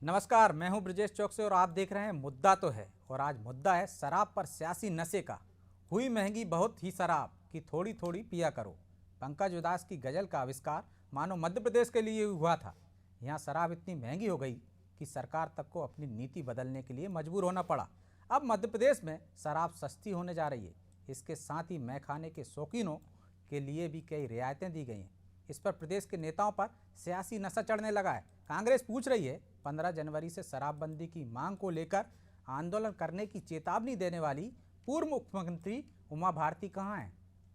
नमस्कार, मैं हूं ब्रजेश चौक से और आप देख रहे हैं मुद्दा तो है। और आज मुद्दा है शराब पर सियासी नशे का। हुई महंगी बहुत ही शराब कि थोड़ी थोड़ी पिया करो। पंकज उदास की गजल का आविष्कार मानो मध्य प्रदेश के लिए हुआ था। यहाँ शराब इतनी महंगी हो गई कि सरकार तक को अपनी नीति बदलने के लिए मजबूर होना पड़ा। अब मध्य प्रदेश में शराब सस्ती होने जा रही है। इसके साथ ही मैं खाने के शौकीनों के लिए भी कई रियायतें दी गई हैं। इस पर प्रदेश के नेताओं पर सियासी नशा चढ़ने लगा है। कांग्रेस पूछ रही है 15 जनवरी से शराबबंदी की मांग को लेकर आंदोलन करने की चेतावनी देने वाली पूर्व मुख्यमंत्री उमा भारती कहाँ हैं?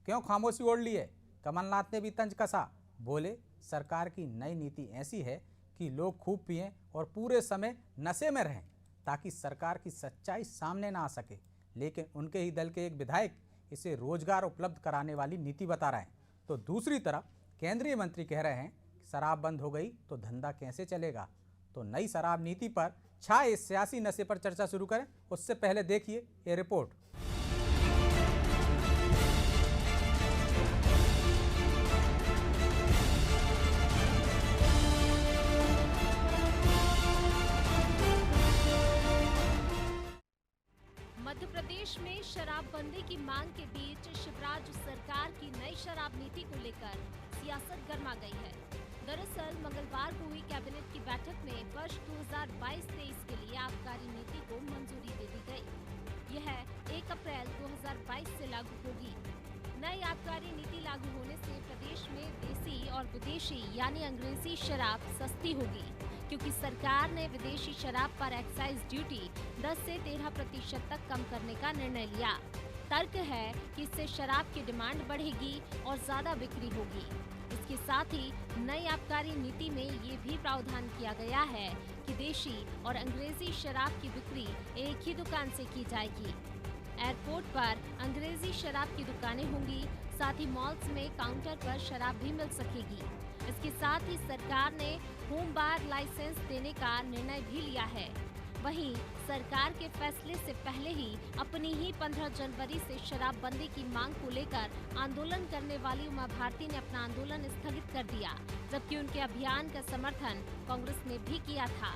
क्यों खामोशी ओढ़ ली है? कमलनाथ ने भी तंज कसा, बोले सरकार की नई नीति ऐसी है कि लोग खूब पिएं और पूरे समय नशे में रहें ताकि सरकार की सच्चाई सामने ना आ सके। लेकिन उनके ही दल के एक विधायक इसे रोजगार उपलब्ध कराने वाली नीति बता रहे हैं। तो दूसरी तरफ केंद्रीय मंत्री कह रहे हैं शराब बंद हो गई तो धंधा कैसे चलेगा। तो नई शराब नीति पर छाए इस सियासी नशे पर चर्चा शुरू करें, उससे पहले देखिए ये रिपोर्ट। मध्य प्रदेश में शराबबंदी की मांग के बीच शिवराज सरकार की नई शराब नीति को लेकर सियासत गर्मा गई है। दरअसल मंगलवार को हुई कैबिनेट की बैठक में वर्ष 2022-23 के लिए आबकारी नीति को मंजूरी दे दी गई। यह 1 अप्रैल 2022 से लागू होगी। नई आबकारी नीति लागू होने से प्रदेश में देसी और विदेशी यानी अंग्रेजी शराब सस्ती होगी, क्योंकि सरकार ने विदेशी शराब पर एक्साइज ड्यूटी 10 से 13% तक कम करने का निर्णय लिया। तर्क है कि इससे शराब की डिमांड बढ़ेगी और ज्यादा बिक्री होगी। इसके साथ ही नई आबकारी नीति में ये भी प्रावधान किया गया है कि देशी और अंग्रेजी शराब की बिक्री एक ही दुकान से की जाएगी। एयरपोर्ट पर अंग्रेजी शराब की दुकानें होंगी, साथ ही मॉल्स में काउंटर पर शराब भी मिल सकेगी। इसके साथ ही सरकार ने होम बार लाइसेंस देने का निर्णय भी लिया है। वहीं सरकार के फैसले से पहले ही अपनी ही 15 जनवरी से शराबबंदी की मांग को लेकर आंदोलन करने वाली उमा भारती ने अपना आंदोलन स्थगित कर दिया, जबकि उनके अभियान का समर्थन कांग्रेस ने भी किया था।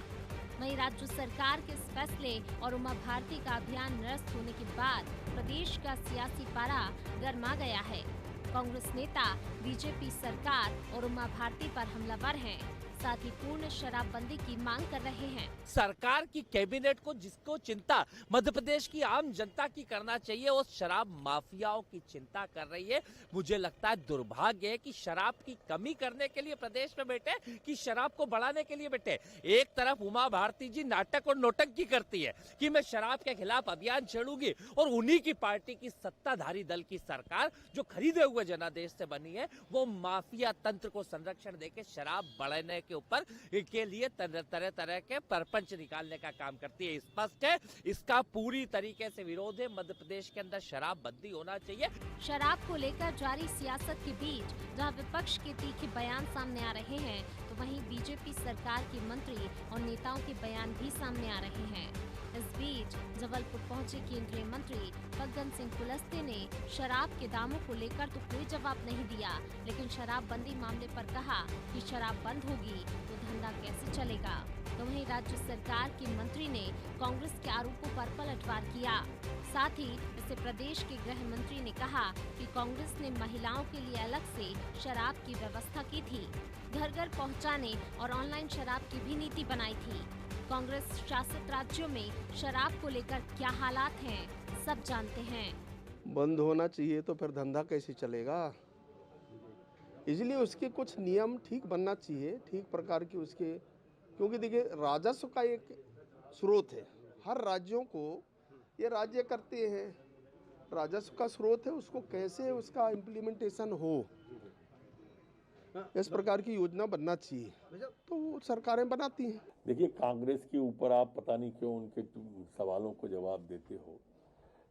वहीं राज्य सरकार के इस फैसले और उमा भारती का अभियान निरस्त होने के बाद प्रदेश का सियासी पारा गर्मा गया है। कांग्रेस नेता बीजेपी सरकार और उमा भारती पर हमलावर हैं, साथ ही पूर्ण शराबबंदी की मांग कर रहे हैं। सरकार की कैबिनेट को जिसको चिंता मध्य प्रदेश की आम जनता की करना चाहिए, वो शराब माफियाओं की चिंता कर रही है। मुझे लगता है दुर्भाग्य है कि शराब की कमी करने के लिए प्रदेश में बैठे कि शराब को बढ़ाने के लिए बैठे। एक तरफ उमा भारती जी नाटक और नौटंकी करती है कि मैं शराब के खिलाफ अभियान छेड़ूंगी, और उन्हीं की पार्टी की सत्ताधारी दल की सरकार जो खरीदे हुए जनादेश से बनी है, वो माफिया तंत्र को संरक्षण देके शराब बढ़ाने के ऊपर के लिए तरह तरह के परपंच निकालने का काम करती है। स्पष्ट है इसका पूरी तरीके से विरोध है। मध्य प्रदेश के अंदर शराब बंदी होना चाहिए। शराब को लेकर जारी सियासत के बीच जहां विपक्ष के तीखे बयान सामने आ रहे हैं, तो वहीं बीजेपी सरकार के मंत्री और नेताओं के बयान भी सामने आ रहे हैं। इस बीच जबलपुर पहुंचे केंद्रीय मंत्री फग्गन सिंह कुलस्ते ने शराब के दामों को लेकर तो कोई जवाब नहीं दिया, लेकिन शराबबंदी मामले पर कहा कि शराब बंद होगी तो धंधा कैसे चलेगा। तो वहीं राज्य सरकार के मंत्री ने कांग्रेस के आरोपों पर पलटवार किया। साथ ही इससे प्रदेश के गृह मंत्री ने कहा कि कांग्रेस ने महिलाओं के लिए अलग से शराब की व्यवस्था की थी, घर घर पहुंचाने और ऑनलाइन शराब की भी नीति बनाई थी। कांग्रेस शासित राज्यों में शराब को लेकर क्या हालात हैं, सब जानते हैं। बंद होना चाहिए तो फिर धंधा कैसे चलेगा, इसलिए उसके कुछ नियम ठीक बनना चाहिए, ठीक प्रकार की उसके, क्योंकि देखिए राजस्व का एक स्रोत है। हर राज्यों को ये राज्य करते हैं, राजस्व का स्रोत है, उसको कैसे उसका इम्प्लीमेंटेशन हो, इस प्रकार की योजना बनना चाहिए, तो वो सरकारें बनाती हैं। देखिए कांग्रेस के ऊपर आप पता नहीं क्यों उनके सवालों को जवाब देते हो।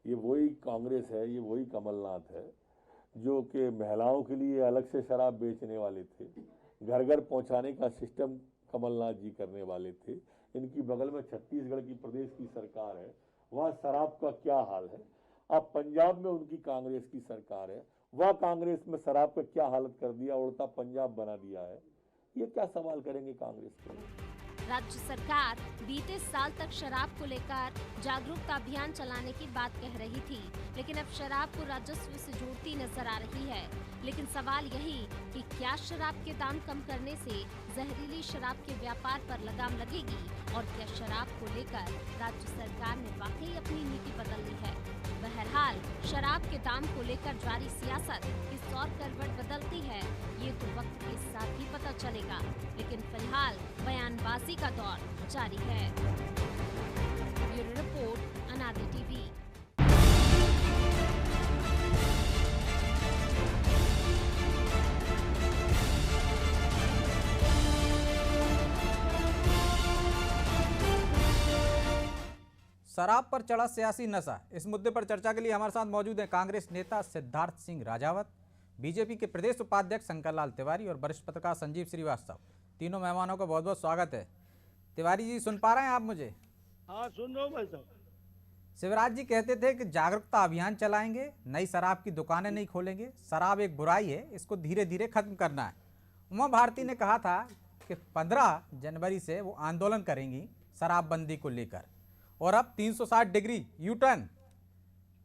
ये वही कांग्रेस है, ये वही कमलनाथ है जो कि महिलाओं के लिए अलग से शराब बेचने वाले थे, घर घर पहुंचाने का सिस्टम कमलनाथ जी करने वाले थे। इनकी बगल में छत्तीसगढ़ की प्रदेश की सरकार है, वहाँ शराब का क्या हाल है। अब पंजाब में उनकी कांग्रेस की सरकार है, वह कांग्रेस में शराब का क्या हालत कर दिया, उड़ता पंजाब बना दिया है। ये क्या सवाल करेंगे कांग्रेस के? राज्य सरकार बीते साल तक शराब को लेकर जागरूकता अभियान चलाने की बात कह रही थी, लेकिन अब शराब को राजस्व से जोड़ती नजर आ रही है। लेकिन सवाल यही कि क्या शराब के दाम कम करने से जहरीली शराब के व्यापार पर लगाम लगेगी और क्या शराब को लेकर राज्य सरकार ने वाकई अपनी नीति बदल ली है। बहरहाल शराब के दाम को लेकर जारी सियासत किस और करवट बदलती है ये तो वक्त के साथ ही पता चलेगा, लेकिन फिलहाल बयानबाजी का दौर जारी है। ब्यूरो रिपोर्ट, अनादि टीवी। शराब पर चढ़ा सियासी नशा, इस मुद्दे पर चर्चा के लिए हमारे साथ मौजूद हैं कांग्रेस नेता सिद्धार्थ सिंह राजावत, बीजेपी के प्रदेश उपाध्यक्ष शंकर लाल तिवारी और वरिष्ठ पत्रकार संजीव श्रीवास्तव। तीनों मेहमानों का बहुत बहुत स्वागत है। तिवारी जी, सुन पा रहे हैं आप मुझे? हाँ, सुन रहा हूँ भाई साहब। शिवराज जी कहते थे कि जागरूकता अभियान चलाएंगे, नई शराब की दुकानें नहीं खोलेंगे, शराब एक बुराई है, इसको धीरे धीरे खत्म करना है। उमा भारती ने कहा था कि 15 जनवरी से वो आंदोलन करेंगी शराबबंदी को लेकर, और अब 360 डिग्री यू टर्न,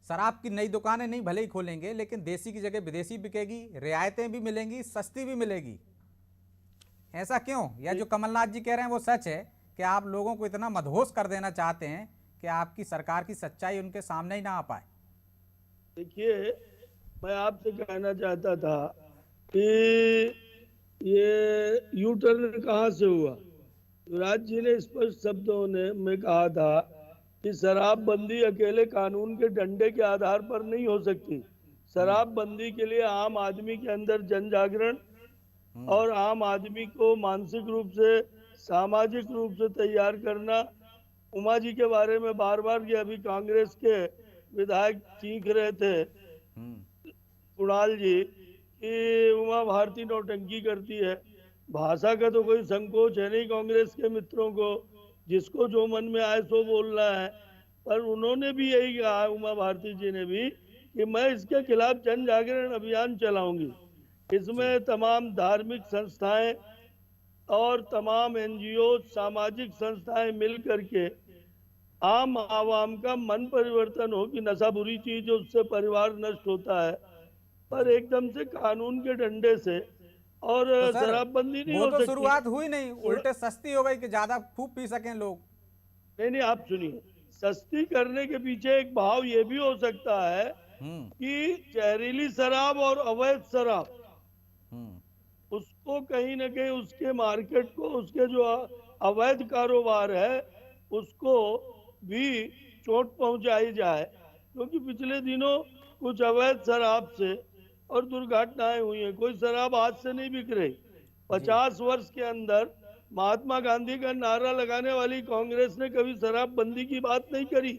शराब की नई दुकानें नहीं भले ही खोलेंगे, लेकिन देसी की जगह विदेशी बिकेगी, रियायतें भी मिलेंगी, सस्ती भी मिलेगी। ऐसा क्यों? या जो कमलनाथ जी कह रहे हैं वो सच है कि आप लोगों को इतना मदहोश कर देना चाहते हैं कि आपकी सरकार की सच्चाई उनके सामने ही ना आ पाए? देखिए, मैं आपसे कहना चाहता था कि ये यू टर्न कहाँ से हुआ। युवराज जी ने स्पष्ट शब्दों में कहा था कि शराबबंदी अकेले कानून के डंडे के आधार पर नहीं हो सकती। शराबबंदी के लिए आम आदमी के अंदर जन जागरण और आम आदमी को मानसिक रूप से, सामाजिक रूप से तैयार करना। उमा जी के बारे में बार बार ये अभी कांग्रेस के विधायक चीख रहे थे, कुणाल जी, कि उमा भारती नौटंकी करती है। भाषा का तो कोई संकोच है नहीं कांग्रेस के मित्रों को, जिसको जो मन में आए सो बोलना है। पर उन्होंने भी यही कहा, उमा भारती जी ने भी, कि मैं इसके खिलाफ जन जागरण अभियान चलाऊंगी। इसमें तमाम धार्मिक संस्थाएं और तमाम एनजीओ, सामाजिक संस्थाएं मिल करके आम आवाम का मन परिवर्तन हो कि नशा बुरी चीज है, उससे परिवार नष्ट होता है, पर एकदम से कानून के डंडे से और तो शराबबंदी नहीं वो हो तो सकती। शुरुआत हुई नहीं, उल्टे सस्ती हो गई कि ज्यादा खूब पी सकें लोग। नहीं, आप सुनिए, सस्ती करने के पीछे एक भाव ये भी हो सकता है कि जहरीली शराब और अवैध शराब, उसको कहीं ना कहीं उसके मार्केट को, उसके जो अवैध कारोबार है उसको भी चोट पहुंचाई जाए। क्योंकि पिछले दिनों कुछ अवैध शराब से और दुर्घटनाएं हुई हैं। कोई शराब आज से नहीं बिक रही। 50 वर्ष के अंदर महात्मा गांधी का नारा लगाने वाली कांग्रेस ने कभी शराबबंदी की बात नहीं करी,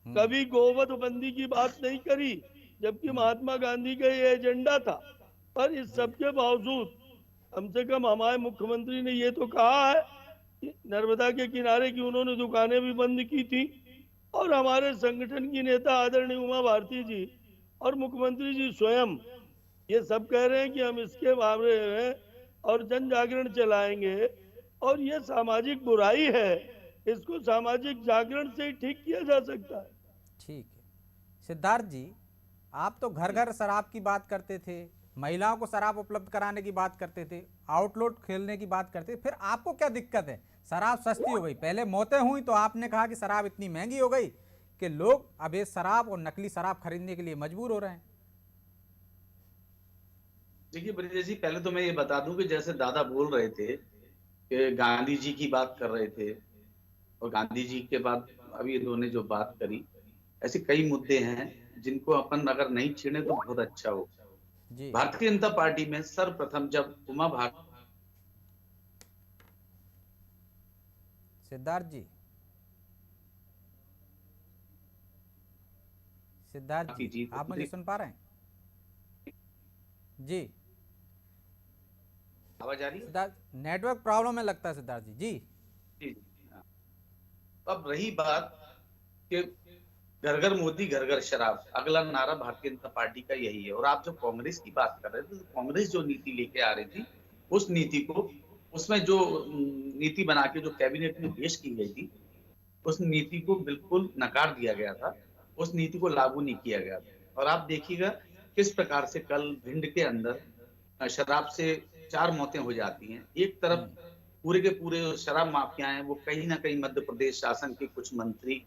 कभी गोवध बंदी की बात नहीं करी, जबकि महात्मा गांधी का ये एजेंडा था। पर इस सब के बावजूद कम से कम हमारे मुख्यमंत्री ने ये तो कहा है कि नर्मदा के किनारे की उन्होंने दुकानें भी बंद की थी, और हमारे संगठन की नेता आदरणीय उमा भारती जी और मुख्यमंत्री जी स्वयं ये सब कह रहे हैं कि हम इसके बारे में और जन जागरण चलाएंगे, और ये सामाजिक बुराई है, इसको सामाजिक जागरण से ही ठीक किया जा सकता है। ठीक है सिद्धार्थ जी, आप तो घर घर शराब की बात करते थे, महिलाओं को शराब उपलब्ध कराने की बात करते थे, आउटलेट खेलने की बात करते थे, फिर आपको क्या दिक्कत है? शराब सस्ती हो गई, पहले मौतें हुई तो आपने कहा कि शराब इतनी महंगी हो गई कि लोग अब ये शराब और नकली शराब खरीदने के लिए मजबूर हो रहे हैं। देखिए ब्रिजेश जी, पहले तो मैं ये बता दूं कि जैसे दादा बोल रहे थे कि गांधी जी की बात कर रहे थे, और गांधी जी के बाद अभी ये दोनों जो बात करी, ऐसे कई मुद्दे हैं जिनको अपन अगर नहीं छेड़े तो बहुत अच्छा हो। भारतीय जनता पार्टी में सर्वप्रथम जब उमा भारती, सिद्धार्थ जी आप मुझे सुन पा रहे हैं? जी आवाज आ रही है? सिद्धार्थ, नेटवर्क प्रॉब्लम है लगता है सिद्धार्थ जी। जी अब रही बात कि घर घर मोदी घर घर शराब, अगला नारा भारतीय जनता पार्टी का यही है। और आप जो कांग्रेस की बात कर रहे थे, तो कांग्रेस जो नीति लेके आ रही थी, उस नीति को उसमें जो नीति बना के जो कैबिनेट में पेश की गई थी, उस नीति को बिल्कुल नकार दिया गया था, उस नीति को लागू नहीं किया गया था। और आप देखिएगा किस प्रकार से कल भिंड के अंदर शराब से 4 मौतें हो जाती हैं। एक तरफ पूरे के पूरे शराब माफिया हैं, वो कहीं ना कहीं मध्य प्रदेश शासन के कुछ मंत्री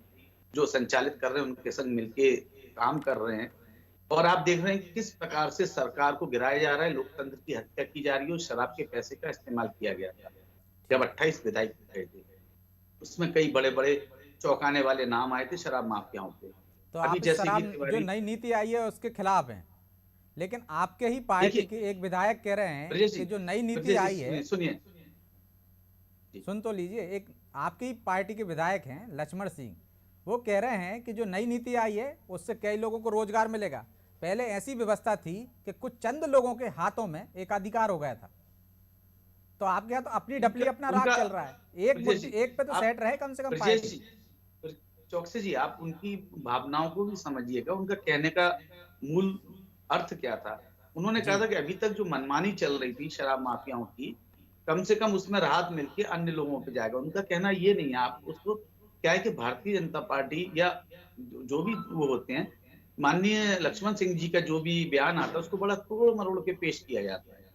जो संचालित कर रहे हैं उनके संग मिलके काम कर रहे हैं, और आप देख रहे हैं किस प्रकार से सरकार को गिराया जा रहा है, लोकतंत्र की हत्या की जा रही है और शराब के पैसे का इस्तेमाल किया गया था। जब 28 विधायक गए थे, उसमें कई बड़े बड़े चौंकाने वाले नाम आए थे शराब माफियाओं के। तो आप इस शराब जो नई नीति आई है उसके खिलाफ हैं, लेकिन आपके ही पार्टी के एक विधायक कह रहे हैं कि जो नई नीति आई है, सुनिए, सुन तो लीजिए, एक आपकी ही पार्टी के विधायक हैं लक्ष्मण सिंह, वो कह रहे हैं कि जो नई नीति आई है उससे कई लोगों को रोजगार मिलेगा। पहले ऐसी व्यवस्था थी कि कुछ चंद लोगों के हाथों में एकाधिकार हो गया था, तो आपके यहाँ तो अपनी डपली अपना राग चल रहा है। एक पे तो सेट रहे कम से कम पार्टी। चौकसी जी, आप उनकी भावनाओं को भी समझिएगा, उनका कहने का मूल अर्थ क्या था। उन्होंने कहा था कि अभी तक जो मनमानी चल रही थी शराब माफियाओं की, कम से कम उसमें राहत मिलके अन्य लोगों पे जाएगा। उनका कहना ये नहीं है, आप उसको क्या है कि भारतीय जनता पार्टी या जो भी वो होते हैं, माननीय लक्ष्मण सिंह जी का जो भी बयान आता है उसको बड़ा तोड़ मरोड़ के पेश किया जाता है।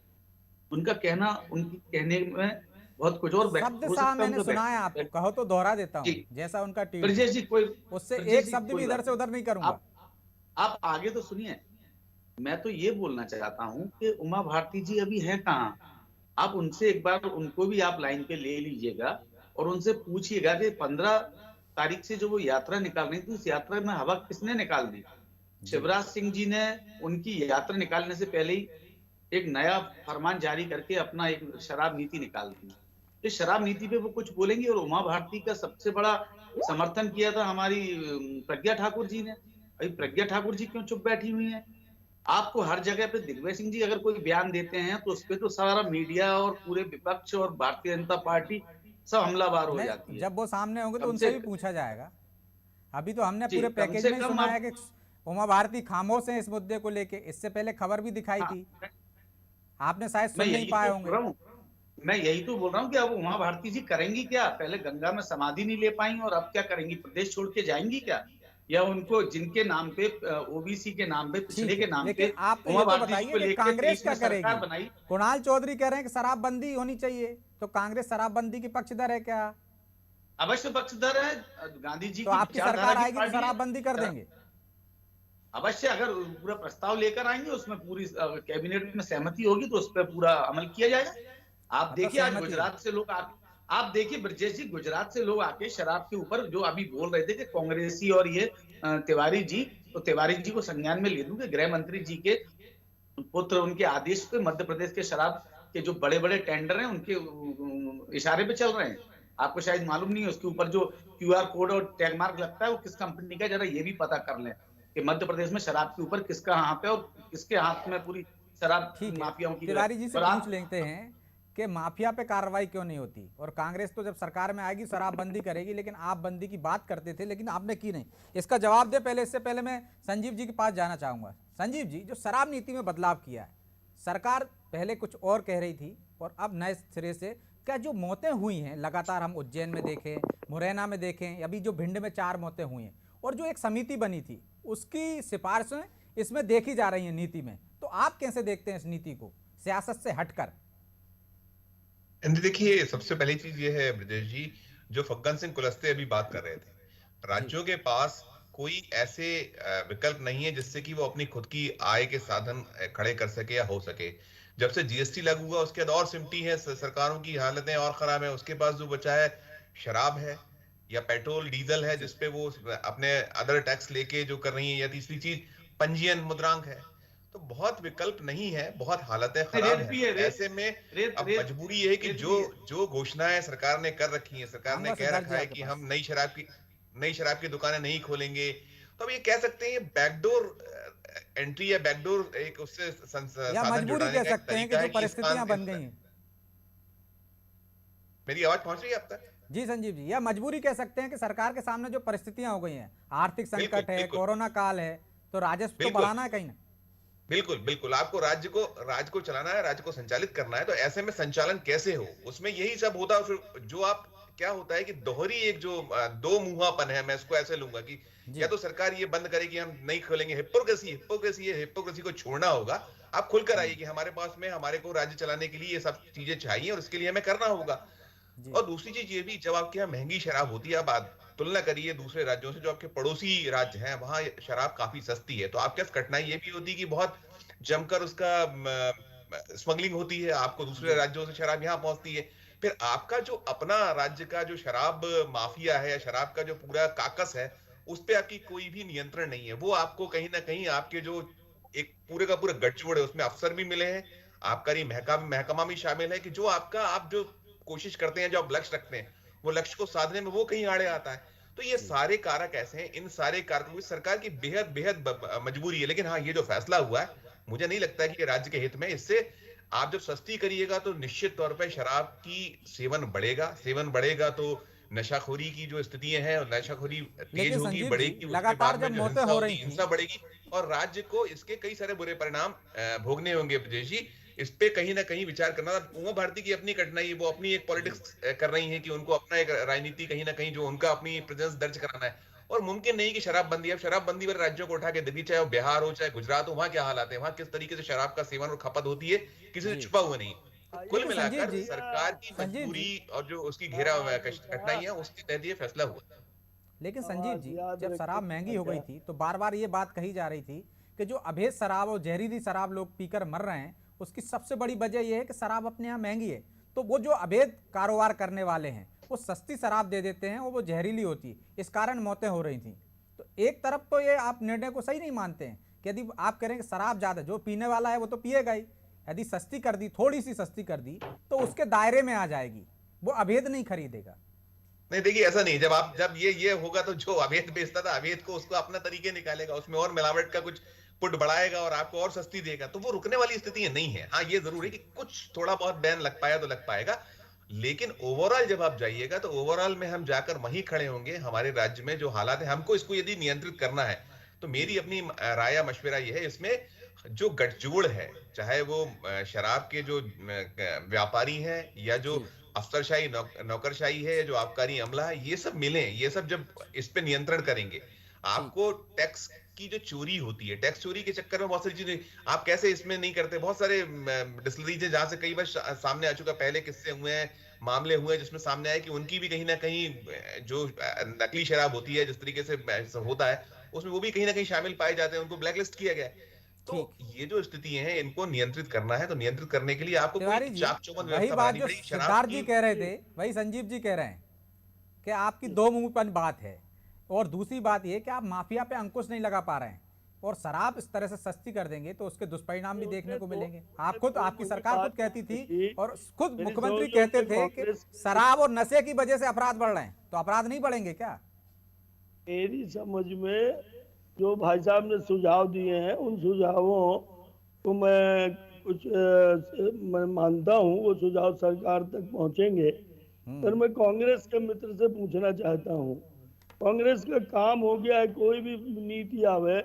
उनका कहना, उनके कहने में बहुत कुछ और शब्द साहब मैंने सुना है, आपको कहो तो दोहरा देता हूँ जैसा उनका ब्रजेश जी, कोई उससे एक शब्द भी इधर से उधर नहीं करूंगा। आप आगे तो सुनिए, मैं तो ये बोलना चाहता हूँ कि उमा भारती जी अभी है कहाँ। आप उनसे एक बार, उनको भी आप लाइन पे ले लीजिएगा और उनसे पूछिएगा कि 15 तारीख से जो वो यात्रा निकाल रही थी, उस यात्रा में हवा किसने निकाल दी। शिवराज सिंह जी ने उनकी यात्रा निकालने से पहले ही एक नया फरमान जारी करके अपना एक शराब नीति निकाल दी। इस शराब नीति पे वो कुछ बोलेंगे, और उमा भारती का सबसे बड़ा समर्थन किया था हमारी प्रज्ञा ठाकुर जी ने। अभी प्रज्ञा ठाकुर जी क्यों चुप बैठी हुई है? आपको हर जगह पे दिग्विजय सिंह जी अगर कोई बयान देते हैं तो उस पर तो सारा मीडिया और पूरे विपक्ष और भारतीय जनता पार्टी सब हमलावर हो जाती है। जब वो सामने होंगे तो उनसे भी पूछा जाएगा। अभी तो हमने पूरे पैकेज में सुना है कि उमा भारती खामोश हैं इस मुद्दे को लेके। इससे पहले खबर भी दिखाई थी, आपने शायद सुन नहीं पाए होंगे। मैं यही तो बोल रहा हूँ कि अब उमा भारती जी करेंगी क्या? पहले गंगा में समाधि नहीं ले पाई और अब क्या करेंगी? प्रदेश छोड़ के जाएंगी क्या? या उनको जिनके नाम पे, ओबीसी के नाम पे, पिछड़े के नाम पे, आप तो ये तो बताइए कि कांग्रेस क्या करेगी? कुणाल चौधरी कह रहे हैं कि शराबबंदी होनी चाहिए, तो कांग्रेस शराबबंदी की पक्षधर है क्या? अवश्य पक्षधर है। गांधी जी तो आपकी सरकार आएगी तो शराबबंदी कर देंगे? अवश्य, अगर पूरा प्रस्ताव लेकर आएंगे, उसमें पूरी कैबिनेट में सहमति होगी तो उस पर पूरा अमल किया जाएगा। आप देखिए आज गुजरात से लोग, आप देखिए ब्रजेश जी, गुजरात से लोग आके शराब के ऊपर जो अभी बोल रहे थे कि कांग्रेसी और ये तिवारी जी, तो तिवारी जी को संज्ञान में ले लूं कि गृह मंत्री जी के पुत्र उनके आदेश पे मध्य प्रदेश के शराब के जो बड़े बड़े टेंडर हैं उनके इशारे पे चल रहे हैं। आपको शायद मालूम नहीं है, उसके ऊपर जो QR कोड और टैग मार्क लगता है वो किस कंपनी का, जरा ये भी पता कर लें कि मध्य प्रदेश में शराब के ऊपर किसका हाथ है और किसके हाथ में पूरी शराब माफियाओं की। तिवारी जी से पूछ लेते हैं कि माफिया पे कार्रवाई क्यों नहीं होती? और कांग्रेस तो जब सरकार में आएगी शराबबंदी करेगी, लेकिन आप बंदी की बात करते थे लेकिन आपने की नहीं। इसका जवाब दे। पहले, इससे पहले मैं संजीव जी के पास जाना चाहूंगा। संजीव जी, जो शराब नीति में बदलाव किया है, सरकार पहले कुछ और कह रही थी और अब नए सिरे से, क्या जो मौतें हुई हैं लगातार, हम उज्जैन में देखें, मुरैना में देखें, अभी जो भिंड में 4 मौतें हुई हैं, और जो एक समिति बनी थी उसकी सिफारिशें इसमें देखी जा रही हैं नीति में, तो आप कैसे देखते हैं इस नीति को सियासत से हटकर? देखिए, सबसे पहली चीज ये है ब्रजेश जी, जो फग्गन सिंह कुलस्ते अभी बात कर रहे थे, राज्यों के पास कोई ऐसे विकल्प नहीं है जिससे कि वो अपनी खुद की आय के साधन खड़े कर सके या हो सके। जब से GST लागू हुआ उसके बाद और सिमटी है, सरकारों की हालतें और खराब है। उसके पास जो बचा है शराब है या पेट्रोल डीजल है, जिसपे वो अपने अदर टैक्स लेके जो कर रही है, या तीसरी चीज पंजीयन मुद्रांक है। तो बहुत विकल्प नहीं है, बहुत हालतें खराब है। ऐसे में अब मजबूरी है कि जो घोषणाएं सरकार ने कर रखी है, सरकार ने कह रखा है कि हम नई शराब की दुकानें नहीं खोलेंगे, तो अब ये कह सकते हैं बैकडोर एंट्री या बैकडोर एक उससे साधन जुटाने का एक तरीका है कि परिस्थितियां बन गई हैं। मेरी आवाज पहुंच रही है आप तक? जी संजीव जी, या मजबूरी कह सकते हैं कि सरकार के सामने जो परिस्थितियां हो गई हैं, आर्थिक संकट है, कोरोना काल है, तो राजस्व तो बढ़ाना है कहीं ना। बिल्कुल बिल्कुल, आपको राज्य को चलाना है, राज्य को संचालित करना है, तो ऐसे में संचालन कैसे हो, उसमें यही सब होता है। फिर जो आप क्या होता है कि दोहरी एक जो दो मुंहापन है, मैं इसको ऐसे लूंगा कि या जी तो सरकार ये बंद करे कि हम नहीं खोलेंगे, हिपोक्रेसी हिपोक्रेसी है, हिपोक्रेसी को छोड़ना होगा। आप खुलकर आइए कि हमारे पास में हमारे को राज्य चलाने के लिए ये सब चीजें चाहिए और इसके लिए हमें करना होगा। जी और दूसरी चीज ये भी, जब आपके यहाँ महंगी शराब होती है, आप तुलना करिए दूसरे राज्यों से, जो आपके पड़ोसी राज्य हैं वहां शराब काफी सस्ती है, तो आपके पास कठिनाई ये भी होती है कि बहुत जमकर उसका स्मगलिंग होती है, आपको दूसरे जी राज्यों से शराब यहाँ पहुंचती है। फिर आपका जो अपना राज्य का जो शराब माफिया है, शराब का जो पूरा काकस है, उस पे आपकी कोई भी नियंत्रण नहीं है। वो आपको कहीं ना कहीं आपके जो एक पूरे का पूरा गठजोड़ है, उसमें अफसर भी मिले हैं, आबकारी महकमा भी शामिल है, कि जो आपका आप जो कोशिश करते हैं, जो आप लक्ष्य रखते हैं, वो लक्ष्य को साधने में वो कहीं आड़े आता है। तो ये जी सारे कारक ऐसे हैं, इन सारे कारकों की सरकार की बेहद बेहद मजबूरी है। लेकिन हाँ, ये जो फैसला हुआ है, मुझे नहीं लगता है कि ये राज्य के हित में। इससे आप जब सस्ती करिएगा तो निश्चित तौर पर शराब की सेवन बढ़ेगा, सेवन बढ़ेगा तो नशाखोरी की जो स्थितियां हैं, नशाखोरी तेज लेकिन होगी, संजीव जी, बढ़ेगी, उसके लगातार बाद में जब जो मौतें हिंसा हो होगी, रही थी। हिंसा बढ़ेगी, और राज्य को इसके कई सारे बुरे परिणाम भोगने होंगे। ब्रजेश जी, इस पे कहीं ना कहीं विचार करना। उमा भारती की अपनी कठिनाई है, वो अपनी एक जी पॉलिटिक्स कर रही है कि उनको अपना एक राजनीति कहीं ना कहीं जो उनका अपनी प्रेजेंस दर्ज कराना है। और मुमकिन नहीं कि शराबबंदी, अब शराबबंदी वाले राज्यों को उठा के देखिए, चाहे वो बिहार हो चाहे गुजरात हो, वहां क्या हालात है, वहां किस तरीके से शराब का सेवन और खपत होती है, किसी से जी छुपा हुआ नहीं। तो कुल लेकिन संजीव मिलाकर जी, सरकार की संजीव मजबूरी जी, और जो उसकी आवाज कठिनाई है, उसके तहत ये फैसला हुआ। लेकिन संजीव आवाज जी, याद जब रखिए शराब महंगी हो गई अच्छा। थी तो बार बार ये बात कही जा रही थी कि जो अवैध शराब और जहरीली शराब लोग पीकर मर रहे हैं, उसकी सबसे बड़ी वजह यह है कि शराब अपने यहाँ महंगी है। तो वो जो अवैध कारोबार करने वाले हैं वो सस्ती शराब दे देते हैं और वो जहरीली होती है, इस कारण मौतें हो रही थी। तो एक तरफ तो ये आप निर्णय को सही नहीं मानते हैं कि यदि आप करें कि शराब ज़्यादा, जो पीने वाला है वो तो पिएगा ही, यदि सस्ती कर दी, थोड़ी सी सस्ती कर दी, तो उसके दायरे में आ जाएगी, वो अवैध नहीं खरीदेगा। नहीं देखिए, ऐसा नहीं। जब ये होगा तो जो अवैध बेचता था, अवैध को उसको अपना तरीके निकालेगा, उसमें और मिलावट का कुछ पुट बढ़ाएगा और आपको और सस्ती देगा, तो वो रुकने वाली स्थिति नहीं है। हाँ, ये जरूर है कि कुछ थोड़ा बहुत बैन लग पाया तो लग पाएगा, लेकिन ओवरऑल जब आप जाइएगा तो ओवरऑल में हम जाकर वहीं खड़े होंगे। हमारे राज्य में जो हालात है, हमको इसको यदि नियंत्रित करना है, तो जी मेरी अपनी राय या मशवरा ये है, इसमें जो गठजोड़ है, चाहे वो शराब के जो व्यापारी हैं या जो जी अफसरशाही नौकरशाही है, जो आबकारी अमला है, ये सब मिले, ये सब जब इस पे नियंत्रण करेंगे, ठीक। आपको टैक्स की जो चोरी होती है, टैक्स चोरी के चक्कर में बहुत सारी चीजें आप कैसे इसमें नहीं करते। बहुत सारे डिस्टिलरीज है जहां से कई बार सामने आ चुका, पहले किस्से हुए हैं, मामले हुए हैं, जिसमें सामने आया कि उनकी भी कहीं ना कहीं जो नकली शराब होती है, जिस तरीके से होता है, उसमें वो भी कहीं ना कहीं शामिल पाए जाते हैं, उनको ब्लैकलिस्ट किया गया है। तो ठीक। ये जो स्थिति है, इनको नियंत्रित करना है, तो नियंत्रित करने के लिए आपको कोई तिवारी जी, चाक चौबंद वही व्यवस्था बात बनानी जो पड़ेगी। शराब सिद्धार्थ जी की कह रहे थे, वही संजीव जी कह रहे हैं कि आपकी दो मुंहपन बात है, और दूसरी बात ये कि आप माफिया पे अंकुश नहीं लगा पा रहे हैं, और शराब इस तरह से सस्ती कर देंगे तो उसके दुष्परिणाम भी देखने को मिलेंगे। आप खुद, आपकी सरकार खुद कहती थी और खुद मुख्यमंत्री कहते थे कि शराब और नशे की वजह से अपराध बढ़ रहे हैं, तो अपराध नहीं बढ़ेंगे क्या? मेरी समझ में जो भाई साहब ने सुझाव दिए हैं, उन सुझावों को मैं कुछ मैं मानता हूँ, वो सुझाव सरकार तक पहुंचेंगे। पर मैं कांग्रेस के मित्र से पूछना चाहता हूँ, कांग्रेस का काम हो गया है, कोई भी नीति आवे,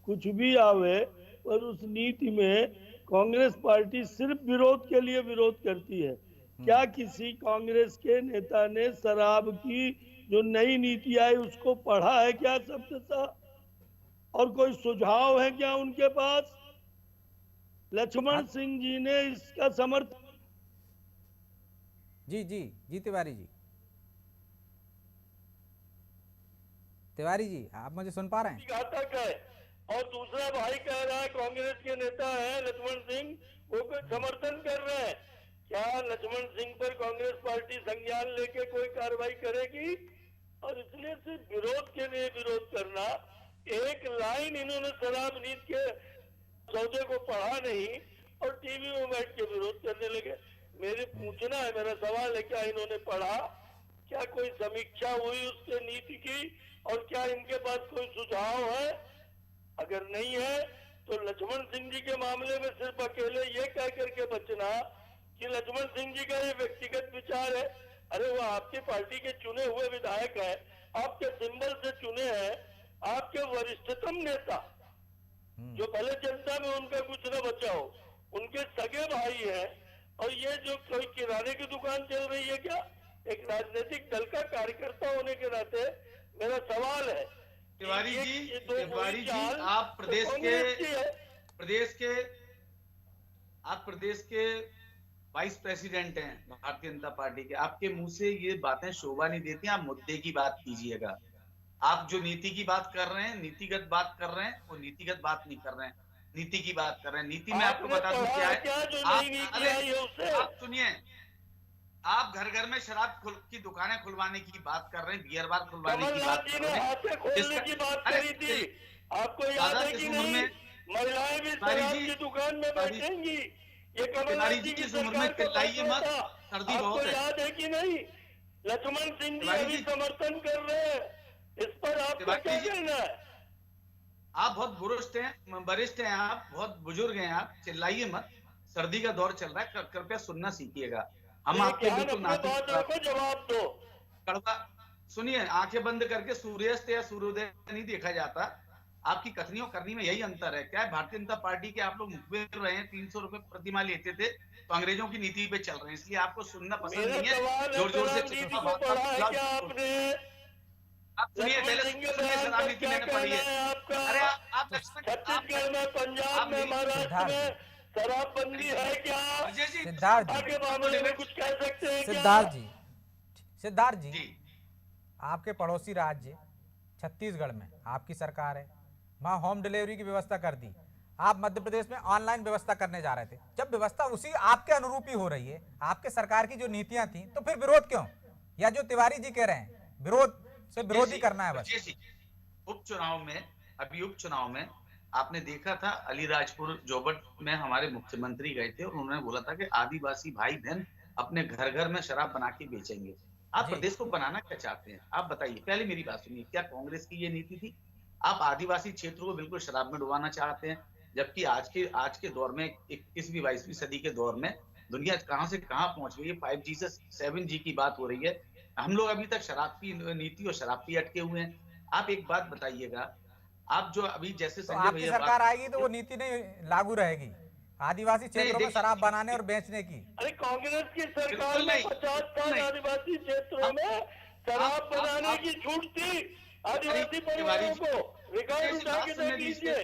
कुछ भी आवे, पर उस नीति में कांग्रेस पार्टी सिर्फ विरोध के लिए विरोध करती है। क्या किसी कांग्रेस के नेता ने शराब की जो नई नीति आई उसको पढ़ा है क्या शब्दशः, और कोई सुझाव है क्या उनके पास? लक्ष्मण सिंह जी ने इसका समर्थन। जी जी जी, तिवारी जी, तिवारी जी, आप मुझे सुन पा रहे हैं? घातक है। और दूसरा भाई कह रहा है, कांग्रेस के नेता है लक्ष्मण सिंह, वो कोई समर्थन कर रहे हैं। क्या लक्ष्मण सिंह पर कांग्रेस पार्टी संज्ञान लेके कोई कार्रवाई करेगी? और इसलिए सिर्फ विरोध के लिए विरोध करना, एक लाइन इन्होंने शराब नीति के सौदे को पढ़ा नहीं और टीवी में बैठ के विरोध करने लगे। मेरे पूछना है, मेरा सवाल है, क्या इन्होंने पढ़ा? क्या कोई समीक्षा हुई उसके नीति की? और क्या इनके पास कोई सुझाव है? अगर नहीं है तो लक्ष्मण सिंह जी के मामले में सिर्फ अकेले ये कह करके बचना कि लक्ष्मण सिंह जी का ये व्यक्तिगत विचार है। अरे वो आपकी पार्टी के चुने हुए विधायक है, आपके सिंबल से चुने हैं, आपके वरिष्ठतम नेता, जो भले जनता में उनका कुछ न बचा हो, उनके सगे भाई हैं। और ये जो कोई किराने की दुकान चल रही है क्या? एक राजनीतिक दल का कार्यकर्ता होने के नाते मेरा सवाल है तिवारी जी, तिवारी जी, आप प्रदेश के वाइस प्रेसिडेंट हैं भारतीय जनता पार्टी के। आपके मुंह से ये बातें शोभा नहीं देती। आप मुद्दे की बात कीजिएगा। आप जो नीति की बात कर रहे हैं, नीतिगत बात कर रहे हैं, वो नीतिगत बात नहीं कर रहे हैं, नीति की बात कर रहे हैं। नीति में आपको बता दूं क्या है। आप सुनिए, आप घर घर में शराब की दुकानें खुलवाने की बात कर रहे हैं, बियर बार खुलवाने की बात कर रहे हैं, आपको याद है कि नहीं? महिलाएं भी शराब की दुकान में बैठेंगी। ये कमलनाथ जी की सरकार का फैसला था, आपको याद है कि नहीं? लक्ष्मण सिंह जी अभी समर्थन कर रहे हैं। इस पर आपका क्या कहना है? आप बहुत वरिष्ठ हैं, आप बहुत बुजुर्ग हैं, आप चिल्लाइए मत। सर्दी का दौर चल रहा है, कृपया सुनना सीखिएगा। हम आपके बिल्कुल जवाब दो। कड़वा सुनिए, आंखें बंद करके सूर्यास्त या सूर्योदय नहीं देखा जाता। आपकी कथनी और करनी में यही अंतर है। क्या है, भारतीय जनता पार्टी के आप लोग मुखबिर रहे हैं, 300 रुपए प्रतिमा लेते थे, तो अंग्रेजों की नीति पे चल रहे हैं, इसलिए आपको सुनना पसंद नहीं है। जोर जोर से आप सुनिए, पहले सुनिए, शराब नीति मैंने पढ़ी है। अरे आप छत्तीसगढ़ में, पंजाब में, महाराष्ट्र में शराबबंदी है क्या? सिद्धार्थ आगे मामले में कुछ कह सकते हैं? सिद्धार्थ जी, आपके पड़ोसी राज्य छत्तीसगढ़ में आपकी सरकार है, वहाँ होम डिलीवरी की व्यवस्था कर दी। आप मध्य प्रदेश में ऑनलाइन व्यवस्था करने जा रहे थे। जब व्यवस्था उसी आपके अनुरूप ही हो रही है, आपके सरकार की जो नीतियां थी, तो फिर विरोध क्यों? या जो तिवारी जी कह रहे हैं, विरोध से विरोधी करना है बस। उपचुनाव में आपने देखा था, अलीराजपुर जोबट में हमारे मुख्यमंत्री गए थे और उन्होंने बोला था कि आदिवासी भाई बहन अपने घर घर में शराब बना के बेचेंगे। आप प्रदेश को बनाना क्या चाहते हैं? आप बताइए। पहले मेरी बात सुनिए, क्या कांग्रेस की ये नीति थी? आप आदिवासी क्षेत्रों को बिल्कुल शराब में डुबाना चाहते हैं, जबकि आज के दौर में, 21वीं 22वीं सदी के दौर में दुनिया कहां से कहां पहुंच गई है। 5G से 7G की बात हो रही है, हम लोग अभी तक शराब की नीति और शराब पे अटके हुए हैं। आप एक बात बताइएगा, आप जो अभी जैसे तो आपकी सरकार आएगी तो वो नीति नहीं लागू रहेगी आदिवासी क्षेत्रों में शराब बनाने और बेचने की? अरे कांग्रेस की सरकार में 50 साल आदिवासी क्षेत्रों में शराब बनाने की छूट थी आदिवासी परिवारों को। रिकॉर्ड उठा के देख लीजिए।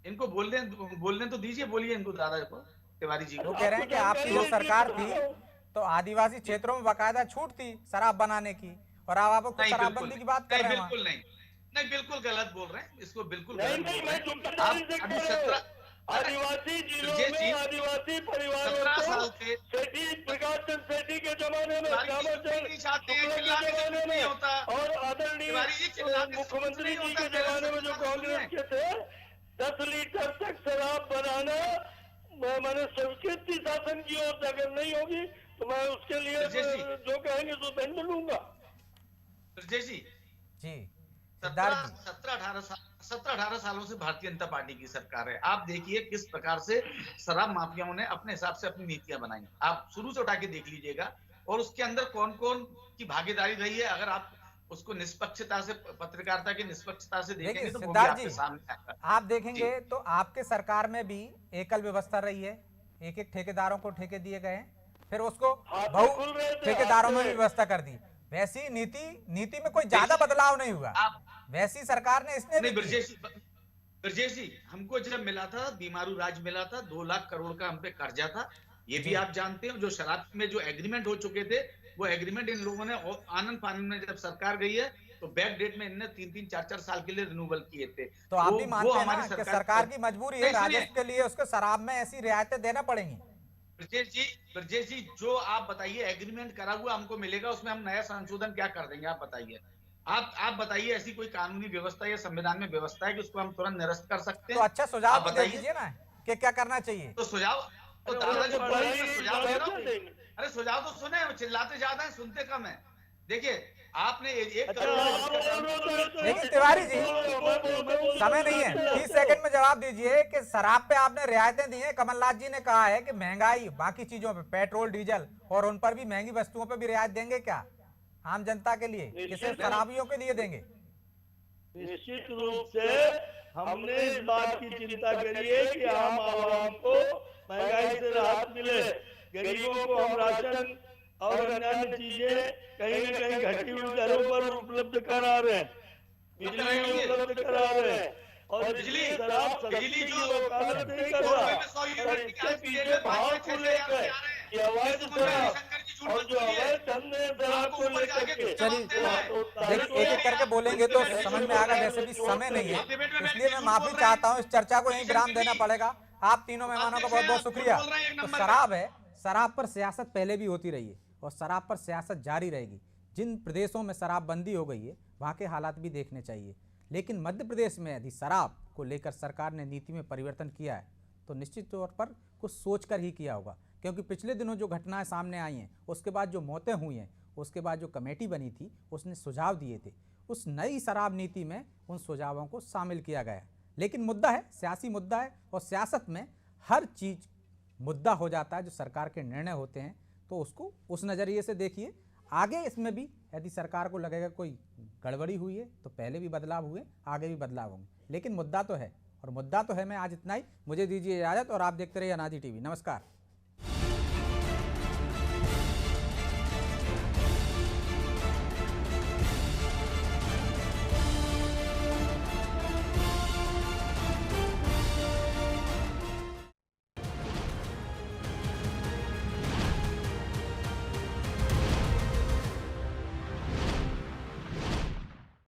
इनको बोलने तो दीजिए, बोलिए इनको, दादा को, तिवारी जी वो कह रहे हैं कि आपकी जो सरकार थी तो आदिवासी क्षेत्रों में बाकायदा छूट थी शराब बनाने की, और आप आपको शराबबंदी की बात कर रहे हैं। बिल्कुल नहीं, बिल्कुल गलत बोल रहे हैं, इसको बिल्कुल नहीं, मैं आदिवासी जिलों में आदिवासी परिवारों को प्रकाश चंद सेठी के जमाने में, और आदरणीय मुख्यमंत्री जी के जमाने में जो कांग्रेस के थे, 10 लीटर तक शराब बनाना मैंने स्वीकृत थी शासन की ओर से। अगर नहीं होगी तो मैं उसके लिए जो कहेंगे तो दंड लूंगा। जी 17-18 सालों से भारतीय जनता पार्टी की सरकार है। आप देखिए किस प्रकार से शराब माफियाओं ने अपने हिसाब से अपनी नीतियां बनाई। आप शुरू से उठा के देख लीजिएगा, और उसके अंदर कौन कौन की भागीदारी रही है। अगर आप उसको निष्पक्षता से, पत्रकारिता की निष्पक्षता से देखेंगे तो वो भी आपके सामने आएगा। आप देखेंगे तो आपके सरकार में भी एकल व्यवस्था रही है, एक एक ठेकेदारों को ठेके दिए गए हैं, फिर उसको बहु ठेकेदारों में व्यवस्था कर दी। वैसी नीति में कोई ज्यादा बदलाव नहीं हुआ, वैसी सरकार ने इसने भी। ब्रजेश जी, हमको जब मिला था, बीमारू राज मिला था, 2 लाख करोड़ का हम पे कर्जा था, ये भी आप जानते हो। जो शराब में जो एग्रीमेंट हो चुके थे, वो एग्रीमेंट इन लोगों ने आनंद फानन में जब सरकार गई है तो बैक डेट में इन्होंने 3-3, 4-4 साल के लिए रिन्यूअल किए थे। तो आप भी मानते हैं ना कि सरकार की मजबूरी है, राजस्व के लिए उसको शराब में ऐसी रियायतें देना पड़ेंगी? ब्रजेश जी, जो आप बताइए, एग्रीमेंट करा हुआ हमको मिलेगा, उसमें हम नया संशोधन क्या कर देंगे? आप बताइए। आप बताइए, ऐसी कोई कानूनी व्यवस्था या संविधान में व्यवस्था है कि उसको हम तुरंत निरस्त कर सकते हैं? तो अच्छा सुझाव बताइए ना कि क्या करना चाहिए। तो सुझाव तो दादा जो सुझाव दे रहा हूँ, अरे सुझाव तो सुने, चिल्लाते ज्यादा है, सुनते कम है। देखिए, आपने 1 करोड़। लेकिन तिवारी जी, समय नहीं है, 30 सेकंड में जवाब दीजिए कि शराब पे आपने रियायतें दी हैं। कमलनाथ जी ने कहा है कि महंगाई, बाकी चीजों पे, पेट्रोल डीजल और उन पर भी, महंगी वस्तुओं पे भी रियायत देंगे क्या आम जनता के लिए, कि सिर्फ शराबियों के लिए देंगे? निश्चित रूप से हमने इस बात की चिंता करी है कि आम आवाम को महंगाई से राहत मिले, गरीबों को हम राशन और अन्य चीजें कहीं न कहीं घटी हुई दरों पर उपलब्ध करा रहे हैं, बिजली उपलब्ध करा रहे हैं और बिजली शराब बिजली जो वकालत नहीं कर रहा और इसके पीछे भाव को लेकर ये अवैध शराब और जो अवैध धंधे शराब को लेकर के चलिए देखिए एक एक करके बोलेंगे तो समझ में आएगा, वैसे भी समय नहीं है इसलिए मैं माफी चाहता हूँ, इस चर्चा को यहीं विराम देना पड़ेगा। आप तीनों मेहमानों का बहुत बहुत शुक्रिया। तो शराब है, शराब पर सियासत पहले भी होती रही है और शराब पर सियासत जारी रहेगी। जिन प्रदेशों में शराबबंदी हो गई है वहाँ के हालात भी देखने चाहिए, लेकिन मध्य प्रदेश में यदि शराब को लेकर सरकार ने नीति में परिवर्तन किया है तो निश्चित तौर पर कुछ सोचकर ही किया होगा, क्योंकि पिछले दिनों जो घटनाएं सामने आई हैं, उसके बाद जो मौतें हुई हैं, उसके बाद जो कमेटी बनी थी उसने सुझाव दिए थे, उस नई शराब नीति में उन सुझावों को शामिल किया गया है। लेकिन मुद्दा है, सियासी मुद्दा है और सियासत में हर चीज़ मुद्दा हो जाता है। जो सरकार के निर्णय होते हैं तो उसको उस नज़रिए से देखिए। आगे इसमें भी यदि सरकार को लगेगा कोई गड़बड़ी हुई है तो पहले भी बदलाव हुए, आगे भी बदलाव होंगे, लेकिन मुद्दा तो है और मुद्दा तो है। मैं आज इतना ही, मुझे दीजिए इजाज़त और आप देखते रहिए अनाजी टीवी। नमस्कार।